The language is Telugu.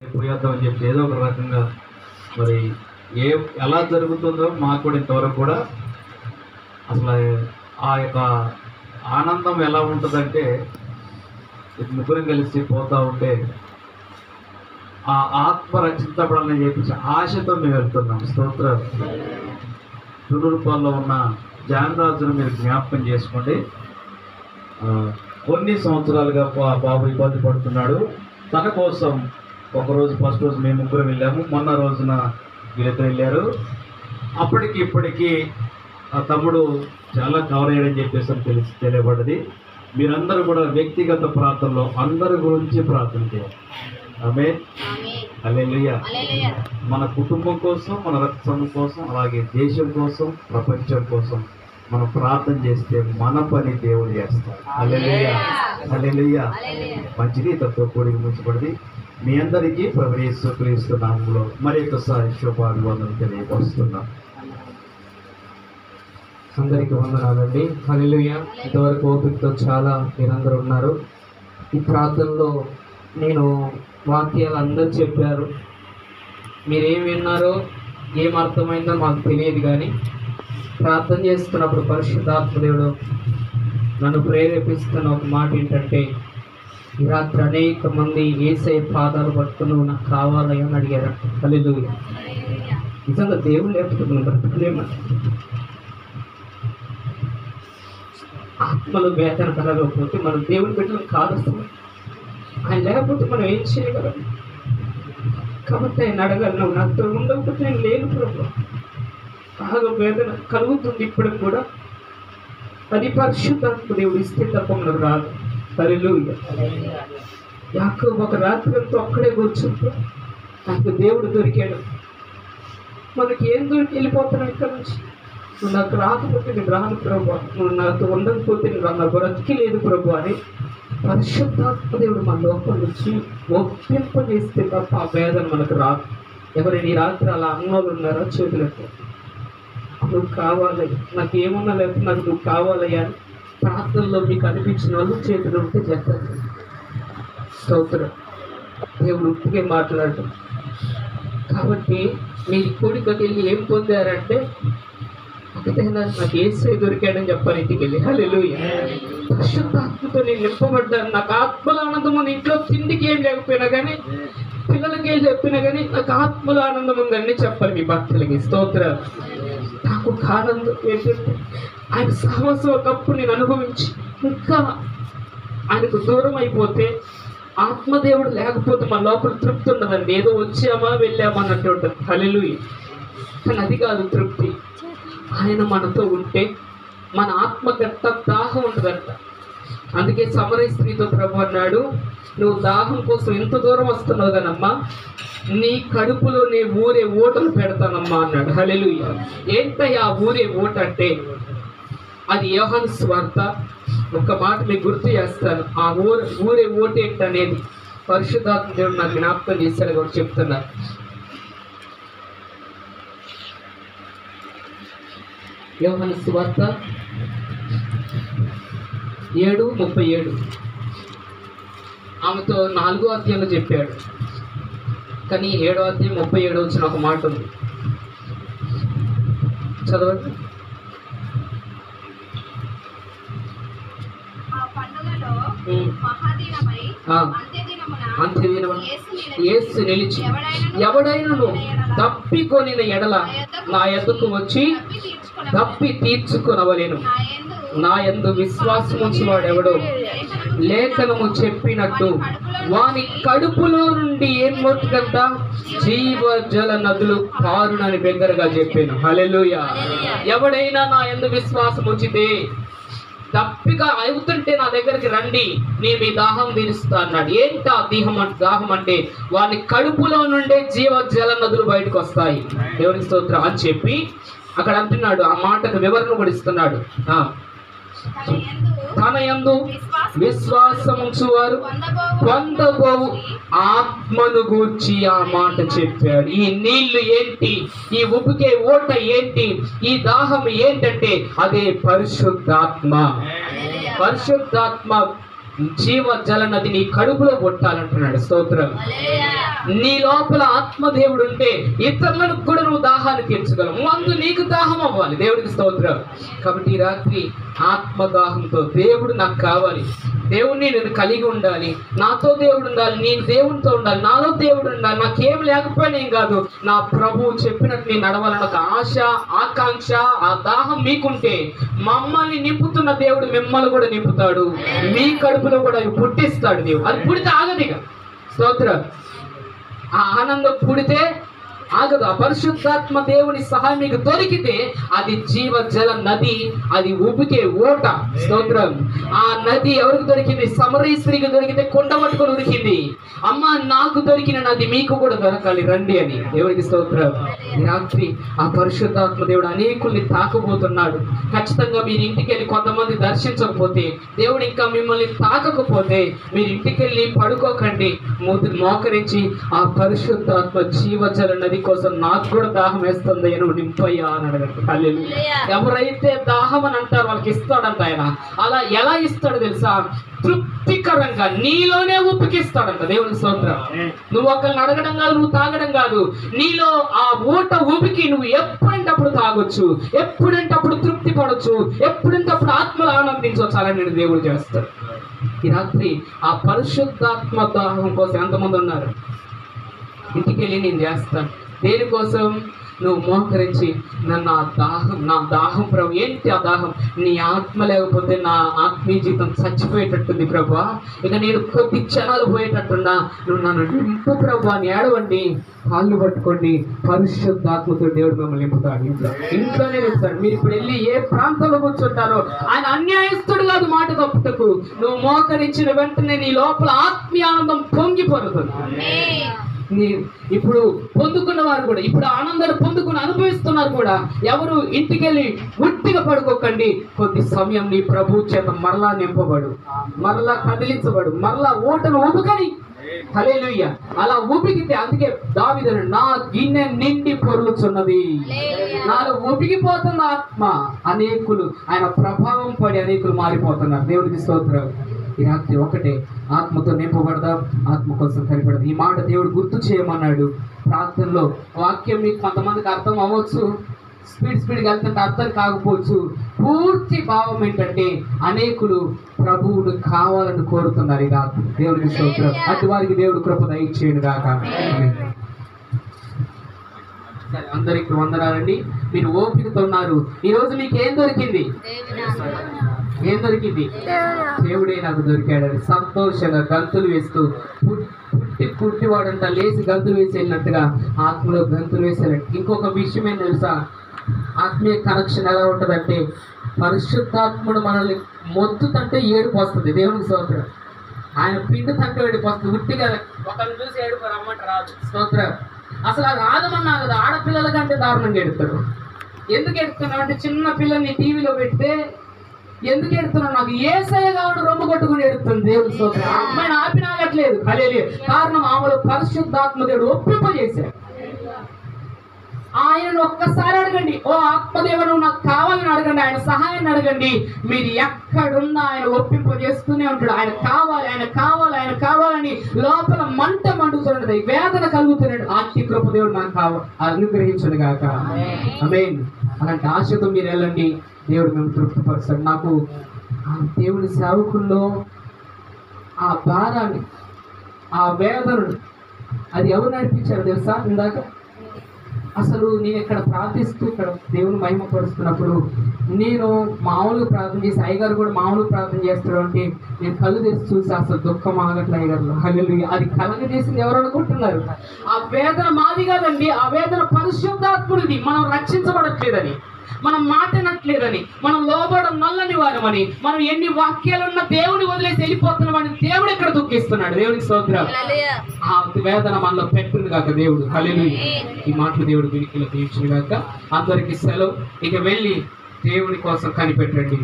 పోయేద్దామని చెప్పి ఏదో ఒక రకంగా మరి ఎలా జరుగుతుందో మాకు కూడా ఇంతవరకు కూడా అసలు ఆ యొక్క ఆనందం ఎలా ఉంటుందంటే ముగ్గురం కలిసి పోతూ ఉంటే ఆ ఆత్మ రక్షించబడాలని చెప్పి ఆశతో మేము వెళ్తున్నాం. స్తోత్రం. తురుపాల్లో ఉన్న జానరాజును మీరు జ్ఞాపకం చేసుకోండి. కొన్ని సంవత్సరాలుగా బాబు ఇబ్బంది పడుతున్నాడు. తన కోసం ఒకరోజు ఫస్ట్ రోజు మేము ముగ్గురు వెళ్ళాము, మొన్న రోజున వీళ్ళిద్దరు వెళ్ళారు. అప్పటికి ఇప్పటికీ ఆ తమ్ముడు చాలా కవర్ అయ్యాడని చెప్పేసి తెలియబడ్డది. మీరందరూ కూడా వ్యక్తిగత ప్రార్థనలో అందరి గురించి ప్రార్థన చేయాలి. ఆమేన్. హల్లెలూయా. మన కుటుంబం కోసం, మన రక్తం కోసం, అలాగే దేశం కోసం, ప్రపంచం కోసం మనం ప్రార్థన చేస్తే మన పని దేవుడు చేస్తాడు. హల్లెలూయా. హల్లెలూయా. మంచిది తక్కువ కూడి ముచ్చబడింది. మీ అందరికీ ప్రభువు యేసుక్రీస్తు నామములో మరి ఒకసారి శుభాభివందనలు తెలియపరుస్తున్నాం. అందరికీ వందనాలండి. హల్లెలూయా. ఇంతవరకు ఓపికతో చాలా మీరందరూ ఉన్నారు. ఈ ప్రార్థనలో నేను వాక్యాలు అందరూ చెప్పారు. మీరేం విన్నారో ఏం అర్థమైందో మాకు తెలియదు, కానీ ప్రార్థన చేస్తున్నప్పుడు పరిశుద్ధాత్మ దేవుడు నన్ను ప్రేరేపిస్తున్న ఒక మాట ఏంటంటే, ఈ రాత్రి అనేక మంది యేసయ్య పాదాలు పట్టుకుని నాకు కావాలని అని అడిగారు. హల్లెలూయా. నిజంగా దేవుడు లేకపోతే మనం బ్రతకలేమని, ఆత్మలో వేదన కలగకపోతే మనం దేవుని బిడ్డలు కాదు. అసలు ఆయన లేకపోతే మనం ఏం చేయగలం? కాబట్టి ఆయన అడగలను, నాతో ఉండకపోతే నేను లేను ప్రభు. బాగా వేదన కలుగుతుంది ఇప్పటికి కూడా. అది పరిశుద్ధాత్మ దేవుడు ఇస్తే తప్ప మనకు రాదు. హల్లెలూయా. యాకోబు ఒక రాత్రి అంతా ఒక్కడే కూర్చుంటూ నాకు దేవుడు దొరికాడు. మనకి ఏం దొరికి వెళ్ళిపోతున్నాం ఇక్కడ నుంచి? నువ్వు నాకు రాకపోతే నేను రాను ప్రభు, నువ్వు నాతో ఉండకపోతే నా బ్రతికి లేదు ప్రభు అని పరిశుద్ధాత్మ దేవుడు మన లోపల నుంచి ఒప్పింపజేస్తే తప్ప ఆ వేదన మనకు రాదు. ఎవరైనా ఈ రాత్రి అలా అన్నోళ్ళు ఉన్నారో చేతులకు నువ్వు కావాలి, నాకు ఏమన్నా లేకపోతే నాకు నువ్వు కావాలయ్యా అని ప్రార్థనలో మీకు అనిపించిన వాళ్ళు చేతులు ఉంటే చేస్తారు. స్తోత్రం. దేవుడు ఉప్పుగా మాట్లాడటం కాబట్టి మీరు కోడికకి వెళ్ళి ఏం పొందారంటే, ఒకటే నాకు యేసయ్య దొరికాడని చెప్పాను ఇంటికి వెళ్ళి. హల్లెలూయా. పరిశుద్ధాత్మతో నేను నింపబడ్డాను. నాకు ఆత్మల ఆనందం. ఇంట్లో తిండికి ఏం లేకపోయినా కానీ, పిల్లలకి ఏం చెప్పినా కానీ నాకు ఆత్మల ఆనందం ఉందని చెప్పాలి మీ భక్తులకి. స్తోత్రం. నాకు ఒక ఆనందం ఏంటంటే, ఆయన సహవాసం ఒకప్పుడు నేను అనుభవించి ఇంకా ఆయనకు దూరం అయిపోతే, ఆత్మదేవుడు లేకపోతే మన లోపల తృప్తి ఉండదండి. ఏదో వచ్చామా వెళ్ళామా అన్నట్టు ఉంటుంది. హల్లెలూయా. కానీ అది కాదు తృప్తి. ఆయన మనతో ఉంటే మన ఆత్మ గట్ట దాహం ఉంటుందంట. అందుకే సమరయ స్త్రీతో ప్రభు అన్నాడు, నువ్వు దాహం కోసం ఎంత దూరం వస్తున్నావు కానమ్మా, నీ కడుపులో నీ ఊరే ఓటలు పెడతానమ్మా అన్నాడు. హల్లెలూయా. ఏంటయ్యా ఆ ఊరే ఓట అంటే, అది యోహాను సువార్త. ఒక మాట మీకు గుర్తు చేస్తాను. ఆ ఊరే ఓటు ఏంటనేది పరిశుద్ధాత్మ దేవుడు నాకు జ్ఞాపకం చేశాడు కూడా చెప్తున్నారు. యోహాను సువార్త 7:37 ఆమెతో 4వ అధ్యాయంలో చెప్పాడు, కానీ 7వ అధ్యాయం 37 వచ్చిన ఒక మాట ఉంది. చదవండి. యేసు నిలిచి, ఎవడైనను తప్పికొనిన ఎడల నా యొద్దకు వచ్చి తప్పి తీర్చుకొనవలెను. నా యందు విశ్వాసం ఉంచువాడెవడో లేఖనము చెప్పినట్టు వాని కడుపులో నుండి ఏం మొట్టుకంత జీవ జల నదులు పారునని బిగ్గరగా చెప్పాను. హల్లెలూయా. ఎవడైనా నా యందు విశ్వాసం ఉంచితే, తప్పిగా అవుతుంటే నా దగ్గరికి రండి, నేను మీ దాహం తీరుస్తా అన్నాడు. ఏంటా దాహం అంటే, వాని కడుపులో నుండే జీవ జల నదులు బయటకు వస్తాయి. దేవునికి స్తోత్రం అని చెప్పి అక్కడ అంటున్నాడు. ఆ మాటకు వివరణ కూడా ఇస్తున్నాడు. తన యందు విశ్వాసం ఉంచువారు పొందబోవు ఆత్మను గూర్చి ఆ మాట చెప్పాడు. ఈ నీళ్లు ఏంటి? ఈ ఉప్పుకే ఓట ఏంటి? ఈ దాహం ఏంటంటే అదే పరిశుద్ధాత్మ. పరిశుద్ధాత్మ జీవ జల నది నీ కడుపులో కొట్టాలంటున్నాడు. స్తోత్రం. నీ లోపల ఆత్మదేవుడు ఉంటే ఇతరులకు కూడా నువ్వు దాహాన్ని తీర్చగలవు. ముందు నీకు దాహం అవ్వాలి. దేవుడికి స్తోత్రం. కాబట్టి ఈ రాత్రి ఆత్మదాహంతో దేవుడు నాకు కావాలి, దేవుడిని నేను కలిగి ఉండాలి, నాతో దేవుడు ఉండాలి, నేను దేవునితో ఉండాలి, నాలో దేవుడు ఉండాలి, నాకేం లేకపోయినా ఏం కాదు, నా ప్రభువు చెప్పినట్టు నేను నడవాలని ఒక ఆశ, ఆకాంక్ష, ఆ దాహం మీకుంటే మమ్మల్ని నింపుతున్న దేవుడు మిమ్మల్ని కూడా నింపుతాడు. మీ కడుపులో కూడా పుట్టిస్తాడు దేవుడు. అది పుడితే ఆగదిగా. స్తోత్రం. ఆ ఆనందం పుడితే ఆగదు. ఆ పరిశుద్ధాత్మ దేవుని సహాయం మీకు దొరికితే అది జీవ జల నది, అది ఉబికే ఓట. స్తోత్రం. ఆ నది ఎవరికి దొరికింది? సమరీశ్వరికి దొరికితే కొండ పట్టుకొని ఉరికింది. అమ్మ, నాకు దొరికిన నది మీకు కూడా దొరకాలి, రండి అని. దేవునికి స్తోత్రం. ఈ రాత్రి ఆ పరిశుద్ధాత్మ దేవుడు అనేకుల్ని తాకబోతున్నాడు. ఖచ్చితంగా మీరు ఇంటికి వెళ్ళి కొంతమంది దర్శించకపోతే, దేవుడు ఇంకా మిమ్మల్ని తాకకపోతే మీరు ఇంటికి వెళ్ళి పడుకోకండి, మోకరించి ఆ పరిశుద్ధాత్మ జీవజల నది కోసం నాకు కూడా దాహం వేస్తుంది అని నింపయ్యా అని అడగండి. హల్లెలూయా. ఎవరైతే దాహం అని అంటారో వాళ్ళకి ఇస్తాడంట ఆయన. అలా ఎలా ఇస్తాడో తెలుసా? తృప్తికరంగా నీలోనే ఉపికిస్తాడంట. దేవుని స్తోత్రం. నువ్వు ఒకరిని అడగడం కాదు, నువ్వు తాగడం కాదు, నీలో ఆ ఊట ఊపికి నువ్వు ఎప్పుడంటే అప్పుడు తాగొచ్చు, ఎప్పుడంటే అప్పుడు తృప్తి పడవచ్చు, ఎప్పుడంటే అప్పుడు ఆత్మలు ఆనందించవచ్చు. అలా నేను దేవుడు చేస్తాడు. ఈ రాత్రి ఆ పరిశుద్ధాత్మ దాహం కోసం ఎంతమంది ఉన్నారు? ఇంటికి వెళ్ళి నేను చేస్తాను. దేనికోసం? నువ్వు మోకరించి నా దాహం ప్రభు. ఏంటి ఆ దాహం? నీ ఆత్మ లేకపోతే నా ఆత్మీయ జీవితం చచ్చిపోయేటట్టుంది ప్రభా, ఇక నేను కొద్ది క్షణాలు పోయేటట్టున్నా, నువ్వు నన్ను నింపు ప్రభు అని ఏడవండి, కాళ్ళు పట్టుకోండి. పరిశుద్ధాత్మతో దేవుడు మిమ్మల్ని నింపుతాడు. ఇంట్లోనే నింపుతాడు. మీరు ఇప్పుడు వెళ్ళి ఏ ప్రాంతంలో కూర్చుంటారో ఆయన అన్యాయస్తుడు కాదు. మాట తప్పుటకు నువ్వు మోకరించిన వెంటనే నీ లోపల ఆత్మీయ ఆనందం పొంగిపోతుంది. ఇప్పుడు పొందుకున్న వారు కూడా, ఇప్పుడు ఆనందాన్ని పొందుకుని అనుభవిస్తున్నారు కూడా, ఎవరు ఇంటికి వెళ్ళి ఉట్టిగా పడుకోకండి. కొద్ది సమయం నీ ప్రభు చేత మరలా నింపబడు, మరలా కదిలించబడు, మరలా ఓటను ఊపుకని. హల్లెలూయా. అలా ఊపికితే, అందుకే దావీదు నా గిన్నె నిండి పొర్లుచున్నది, నాలో ఊపికిపోతున్న ఆత్మ. అనేకులు ఆయన ప్రభావం పడి అనేకులు మారిపోతున్నారు. దేవుడికి స్తోత్రం. ఈ రాత్రి ఒకటే, ఆత్మతో నింపబడదాం, ఆత్మ కోసం కనిపడదాం. ఈ మాట దేవుడు గుర్తు చేయమన్నాడు ప్రార్థనలో. వాక్యం మీకు కొంతమందికి అర్థం అవ్వచ్చు, స్పీడ్గా వెళ్తుంటే అర్థం కాకపోవచ్చు. పూర్తి భావం ఏంటంటే అనేకులు ప్రభువును కావాలని కోరుతున్నారు ఈ రాత్రి. దేవుడికి స్తోత్రం. అటు వారికి దేవుడు కృప దయచేయును గాక. అందరికి వందనాలండి. మీరు ఓపికతో ఉన్నారు. ఈ రోజు మీకు ఏం దొరికింది? ఏం దొరికింది? దేవుడే నాకు దొరికాడని సంతోషంగా గంతులు వేస్తూ, పుట్టివాడంతా లేచి గంతులు వేసి వెళ్ళినట్టుగా ఆత్మలో గంతులు వేసేయాలంటే. ఇంకొక విషయం ఏం తెలుసా? ఆత్మీయ కనెక్షన్ ఎలా ఉంటుందంటే, పరిశుద్ధాత్ముడు మనల్ని మొత్తుతంటే ఏడుపు వస్తుంది. దేవునికి స్తోత్రం. ఆయన పిండి తంటే ఏడుపు వస్తుంది. ఉట్టిగా ఒకరిని చూసి ఏడుపు రమ్మంట రాదు. స్తోత్రం. అసలు అది ఆదమన్నా కదా, ఆడపిల్లల కంటే దారుణంగా ఎడుతాడు. ఎందుకు ఎడుతున్నావు అంటే, చిన్న పిల్లల్ని టీవీలో పెడితే ఎందుకు ఎడుతున్నావు? నాకు యేసయ్య కాబట్టి రొమ్ము కొట్టుకుని ఎడుతుంది. దేవుని స్తోత్రం. ఆ అమ్మాయిని ఆపినాగట్లేదు. హల్లెలూయా. కారణం ఆమెలో పరిశుద్ధాత్మ దేవుడు ఒప్పింపజేశాడు. ఆయనను ఒక్కసారి అడగండి, ఓ ఆత్మదేవుడు నాకు కావాలని అడగండి, ఆయన సహాయాన్ని అడగండి. మీరు ఎక్కడున్నా ఆయన ఒప్పింపజేస్తూనే ఉంటాడు. ఆయన కావాలి, ఆయన కావాలి, ఆయన కావాలని లోపల మంట మండుతున్నది, వేదన కలుగుతున్నాడు. ఆత్మ కృప దేవుడు నాకు అనుగ్రహించడు గాక. ఆమేన్. అలాంటి ఆశతో మీరు వెళ్ళండి, దేవుడు మేము తృప్తిపరుస్తాడు. నాకు ఆ దేవుని సేవకుల్లో ఆ భారాన్ని, ఆ వేదనను అది ఎవరు నడిపించారు తెలుసా? ఇందాక అసలు నేను ఇక్కడ ప్రార్థిస్తూ, ఇక్కడ దేవుని మహిమపరుస్తున్నప్పుడు నేను మామూలుగా ప్రార్థన చేసి, అయ్యగారు కూడా మామూలుగా ప్రార్థన చేస్తాడు అంటే నేను కళ్ళు తెరిచి చూసి అసలు దుఃఖం ఆగట్లే అయ్యగారు. హల్లెలూయా. అది కలగజేసింది ఎవరు అనుకుంటున్నారు? ఆ వేదన మాది కాదండి, ఆ వేదన పరిశుద్ధాత్ముడిది. మనం రక్షించబడట్లేదని, మనం మాటనట్లేదని, మనం లోబడం నల్లని వారమని, మనం ఎన్ని వాక్యాలున్న దేవుని వదిలేసి వెళ్ళిపోతున్నామని దేవుడు ఇక్కడ దుఃఖిస్తున్నాడు. దేవునికి స్తోత్రం. ఆ వేదన మనలో పెట్టుకుంది కాక దేవుడు. హల్లెలూయా. ఈ మాటలు దేవుడు వినికిలో తీర్చును గాక. అందరికీ సెలవు. ఇక వెళ్ళి దేవుని కోసం కనిపెట్టండి.